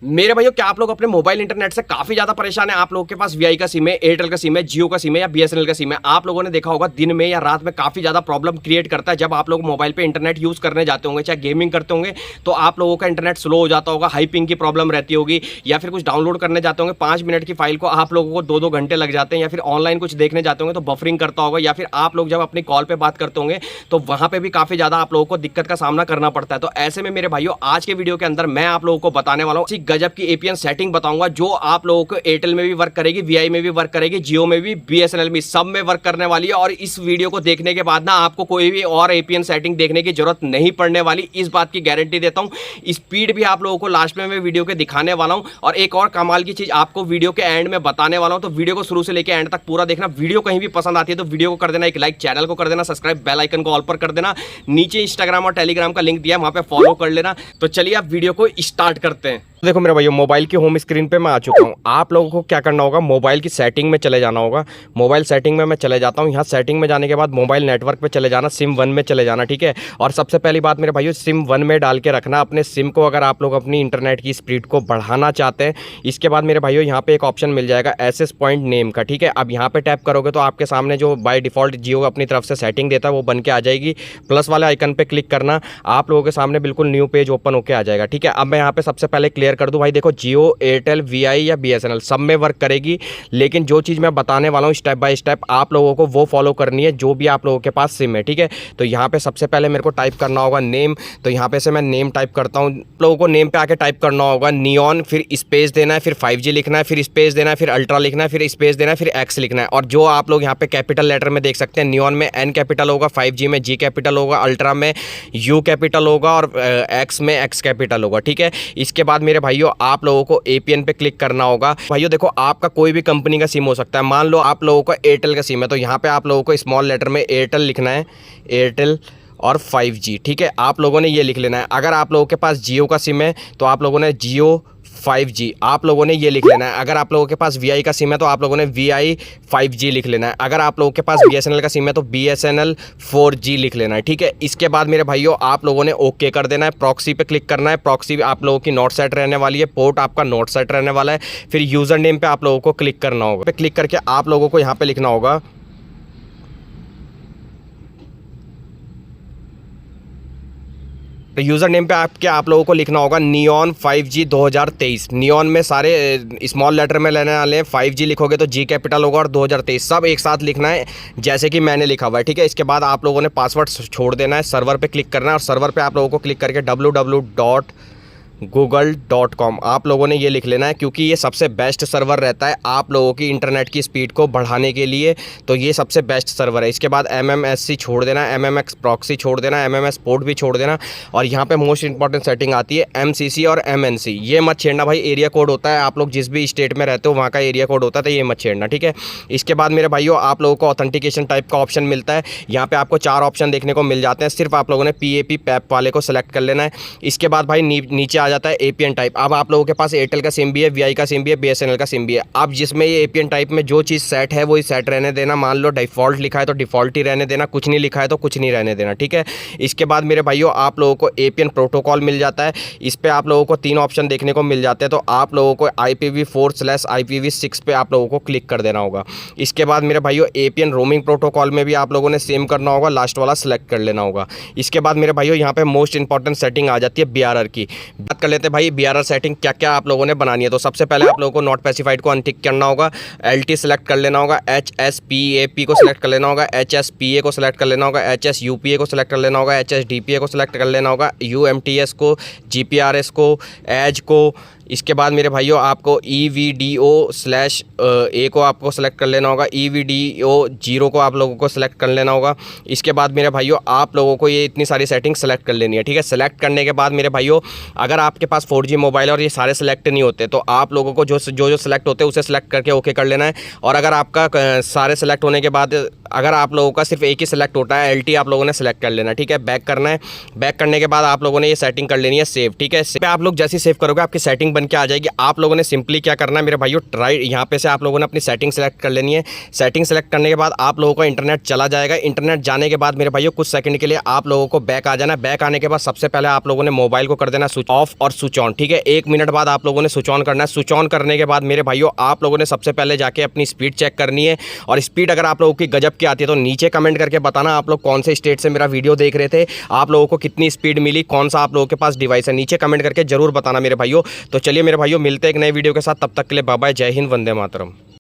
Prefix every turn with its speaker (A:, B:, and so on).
A: मेरे भाइयों, क्या आप लोग अपने मोबाइल इंटरनेट से काफी ज्यादा परेशान है? आप लोगों के पास वीआई का सिम है, एयरटेल का सिम है, जियो का सिम है या बीएसएनएल का सिम है। आप लोगों ने देखा होगा दिन में या रात में काफी ज्यादा प्रॉब्लम क्रिएट करता है। जब आप लोग मोबाइल पे इंटरनेट यूज करने जाते होंगे, चाहे गेमिंग करते होंगे, तो आप लोगों का इंटरनेट स्लो हो जाता होगा, हाई पिंग की प्रॉब्लम रहती होगी, या फिर कुछ डाउनलोड करने जाते होंगे 5 मिनट की फाइल को आप लोगों को 2-2 घंटे लग जाते हैं, या फिर ऑनलाइन कुछ देखने जाते होंगे तो बफरिंग करता होगा, या फिर आप लोग जब अपनी कॉल पे बात करते होंगे तो वहां पे भी काफी ज्यादा आप लोगों को दिक्कत का सामना करना पड़ता है। तो ऐसे में मेरे भाइयों, आज के वीडियो के अंदर मैं आप लोगों को बताने वाला हूं गजब की एपीएन सेटिंग बताऊंगा, जो आप लोगों को एयरटेल में भी वर्क करेगी, वीआई में भी वर्क करेगी, जियो में भी, बीएसएनएल में, सब में वर्क करने वाली है। और इस वीडियो को देखने के बाद ना आपको कोई भी और एपीएन सेटिंग देखने की जरूरत नहीं पड़ने वाली, इस बात की गारंटी देता हूं। स्पीड भी आप लोगों को लास्ट में मैं वीडियो के दिखाने वाला हूं, और एक और कमाल की चीज आपको वीडियो के एंड में बताने वाला हूं। तो वीडियो को शुरू से लेकर एंड तक पूरा देखना। वीडियो कहीं भी पसंद आती है तो वीडियो को कर देना एक लाइक, चैनल को कर देना सब्सक्राइब, बेल आइकन को ऑल पर कर देना। नीचे इंस्टाग्राम और टेलीग्राम का लिंक दिया है, वहां पे फॉलो कर लेना। तो चलिए आप वीडियो को स्टार्ट करते हैं। देखो मेरे भाइयों, मोबाइल की होम स्क्रीन पे मैं आ चुका हूं। आप लोगों को क्या करना होगा, मोबाइल की सेटिंग में चले जाना होगा। मोबाइल सेटिंग में मैं चले जाता हूं। यहाँ सेटिंग में जाने के बाद मोबाइल नेटवर्क पे चले जाना, सिम 1 में चले जाना, ठीक है। और सबसे पहली बात मेरे भाइयों, सिम 1 में डाल के रखना अपने सिम को, अगर आप लोग अपनी इंटरनेट की स्पीड को बढ़ाना चाहते हैं। इसके बाद मेरे भाइयों, यहाँ पे एक ऑप्शन मिल जाएगा एक्सेस पॉइंट नेम का, ठीक है। अब यहाँ पे टैप करोगे तो आपके सामने जो बाय डिफॉल्ट जियो अपनी तरफ से सेटिंग देता है वो बन के आ जाएगी। प्लस वाले आइकन पे क्लिक करना, आप लोगों के सामने बिल्कुल न्यू पेज ओपन होकर आ जाएगा, ठीक है। अब मैं यहाँ पे सबसे पहले क्लियर कर दूं भाई, देखो जियो, एयरटेल, वीआई या बीएसएनएल सब में वर्क करेगी, लेकिन जो चीज़ मैं बताने वाला हूँ स्टेप बाय स्टेप आप लोगों को वो फॉलो करनी है, जो भी आप लोगों के पास सिम है, ठीक है। तो यहाँ पे सबसे पहले मेरे को टाइप करना होगा नेम। तो यहाँ पे से मैं नेम टाइप करता हूँ। लोगों को नेम पे आके टाइप करना होगा नियॉन, फिर स्पेस देना है, फिर 5G लिखना है, फिर स्पेस देना है, फिर अल्ट्रा लिखना है, फिर स्पेस देना है, फिर एक्स लिखना है। और जो आप लोग यहाँ पे कैपिटल लेटर में देख सकते हैं, नियॉन में एन कैपिटल होगा, 5G में जी कैपिटल होगा, अल्ट्रा में यू कैपिटल होगा, और एक्स में एक्स कैपिटल होगा, ठीक है। इसके बाद मेरे भाइयों, आप लोगों को एपीएन पे क्लिक करना होगा। भाइयों देखो, आपका कोई भी कंपनी का सिम हो सकता है। मान लो आप लोगों का एयरटेल का सिम है, तो यहाँ पे आप लोगों को स्मॉल लेटर में एयरटेल लिखना है, एयरटेल और 5G, ठीक है। आप लोगों ने ये लिख लेना है। अगर आप लोगों के पास जियो का सिम है तो आप लोगों ने जियो 5G आप लोगों ने ये लिख लेना है। अगर आप लोगों के पास वीआई का सिम है तो आप लोगों ने वीआई 5G लिख लेना है। अगर आप लोगों के पास बीएसएनएल का सिम है तो बीएसएनएल 4G लिख लेना है, ठीक है। इसके बाद मेरे भाइयों, आप लोगों ने ओके कर देना है। प्रॉक्सी पे क्लिक करना है। प्रॉक्सी आप लोगों की नॉट सेट रहने वाली है, पोर्ट आपका नॉट सेट रहने वाला है। फिर यूज़र नेम पे आप लोगों को क्लिक करना होगा। पे क्लिक करके आप लोगों को यहाँ पे लिखना होगा, तो यूज़र नेम पे आप लोगों को लिखना होगा नियॉन 5G 2023। नियॉन में सारे स्मॉल लेटर में लेने वाले हैं, 5G लिखोगे तो जी कैपिटल होगा, और 2023 सब एक साथ लिखना है जैसे कि मैंने लिखा हुआ है, ठीक है। इसके बाद आप लोगों ने पासवर्ड छोड़ देना है, सर्वर पे क्लिक करना है, और सर्वर पे आप लोगों को क्लिक करके www.google.com आप लोगों ने ये लिख लेना है, क्योंकि ये सबसे बेस्ट सर्वर रहता है आप लोगों की इंटरनेट की स्पीड को बढ़ाने के लिए। तो ये सबसे बेस्ट सर्वर है। इसके बाद MMSC छोड़ देना, MMX प्रॉक्सी छोड़ देना, MMS पोर्ट भी छोड़ देना। और यहाँ पे मोस्ट इंपॉर्टेंट सेटिंग आती है MCC और MNC, ये मत छेड़ना भाई। एरिया कोड होता है, आप लोग जिस भी स्टेट में रहते हो वहाँ का एरिया कोड होता है, तो ये मत छेड़ना, ठीक है। इसके बाद मेरे भाइयों, आप लोगों को ऑथेंटिकेशन टाइप का ऑप्शन मिलता है। यहाँ पे आपको 4 ऑप्शन देखने को मिल जाते हैं। सिर्फ आप लोगों ने PAP पैप वाले को सेलेक्ट कर लेना है। इसके बाद भाई नीचे आ जाता है एपीएन टाइप। अब आप लोगों के पास एयरटेल का सिम भी है, वीआई का सिम भी है, बीएसएनएल का सिम भी है। अब जिसमें ये एपीएन टाइप में जो चीज़ सेट है वही सेट रहने देना। मान लो डिफ़ॉल्ट लिखा है तो डिफ़ॉल्ट ही रहने देना, कुछ नहीं लिखा है तो कुछ नहीं रहने देना, ठीक है। इसके बाद मेरे भाइयों, आप लोगों को एपीएन प्रोटोकॉल मिल जाता है। इस पर आप लोगों को 3 ऑप्शन देखने को मिल जाते हैं। तो आप लोगों को IPv4/IPv6 पे आप लोगों को क्लिक कर देना होगा। इसके बाद मेरे भाइयों, एपीएन रोमिंग प्रोटोकॉल में भी आप लोगों ने सेम करना होगा, लास्ट वाला सेलेक्ट कर लेना होगा। इसके बाद मेरे भाइयों, यहाँ पे मोस्ट इंपॉर्टेंट सेटिंग आ जाती है BRR की। बात कर लेते हैं भाई BRR सेटिंग क्या क्या आप लोगों ने बनानी है। तो सबसे पहले आप लोगों को नॉट स्पेसिफाइड को अनटिक करना होगा, LT सेलेक्ट कर लेना होगा, HSPAP को सिलेक्ट कर लेना होगा, HSPA को सिलेक्ट कर लेना होगा, HSUPA को सिलेक्ट कर लेना होगा, HSDPA को सिलेक्ट कर लेना होगा, UMTS को, GPRS को, एज को। इसके बाद मेरे भाइयों, आपको EVDO/A को आपको सेलेक्ट कर लेना होगा, EVDO 0 को आप लोगों को सिलेक्ट कर लेना होगा। इसके बाद मेरे भाइयों, आप लोगों को ये इतनी सारी सेटिंग सेलेक्ट कर लेनी है, ठीक है। सेलेक्ट करने के बाद मेरे भाइयों, अगर आपके पास 4G मोबाइल और ये सारे सेलेक्ट नहीं होते तो आप लोगों को जो सेलेक्ट होते हैं उसे सेलेक्ट करके ओके कर लेना है। और अगर आपका सारे सेलेक्ट होने के बाद अगर आप लोगों का सिर्फ एक ही सेलेक्ट होता है, LT आप लोगों ने सेलेक्ट कर लेना, ठीक है। बैक करना है। बैक करने के बाद आप लोगों ने ये सेटिंग कर लेनी है सेव, ठीक है। आप लोग जैसे सेव करोगे आपकी सेटिंग बन के आ जाएगी। आप लोगों ने सिंपली क्या करना है मेरे भाइयों, ट्राई यहाँ पे से आप लोगों ने अपनी सेटिंग सेलेक्ट कर लेनी है। सेटिंग सेलेक्ट करने के बाद आप लोगों को इंटरनेट चला जाएगा। इंटरनेट जाने के बाद मेरे भाइयों कुछ सेकंड के लिए आप लोगों को बैक आ जाना। बैक आने के बाद सबसे पहले आप लोगों ने मोबाइल को कर देना स्विच ऑफ और स्विच ऑन, ठीक है। 1 मिनट बाद आप लोगों ने स्विच ऑन करना है। स्विच ऑन करने के बाद मेरे भाइयों आप लोगों ने सबसे पहले जाके अपनी स्पीड चेक करनी है, और स्पीड अगर आप लोगों की गजब की आती है तो नीचे कमेंट करके बताना आप लोग कौन से स्टेट से मेरा वीडियो देख रहे थे, आप लोगों को कितनी स्पीड मिली, कौन सा आप लोगों के पास डिवाइस है, नीचे कमेंट करके जरूर बताना मेरे भाइयों। तो चलिए मेरे भाइयों, मिलते हैं एक नए वीडियो के साथ, तब तक के लिए बाय बाय, जय हिंद, वंदे मातरम।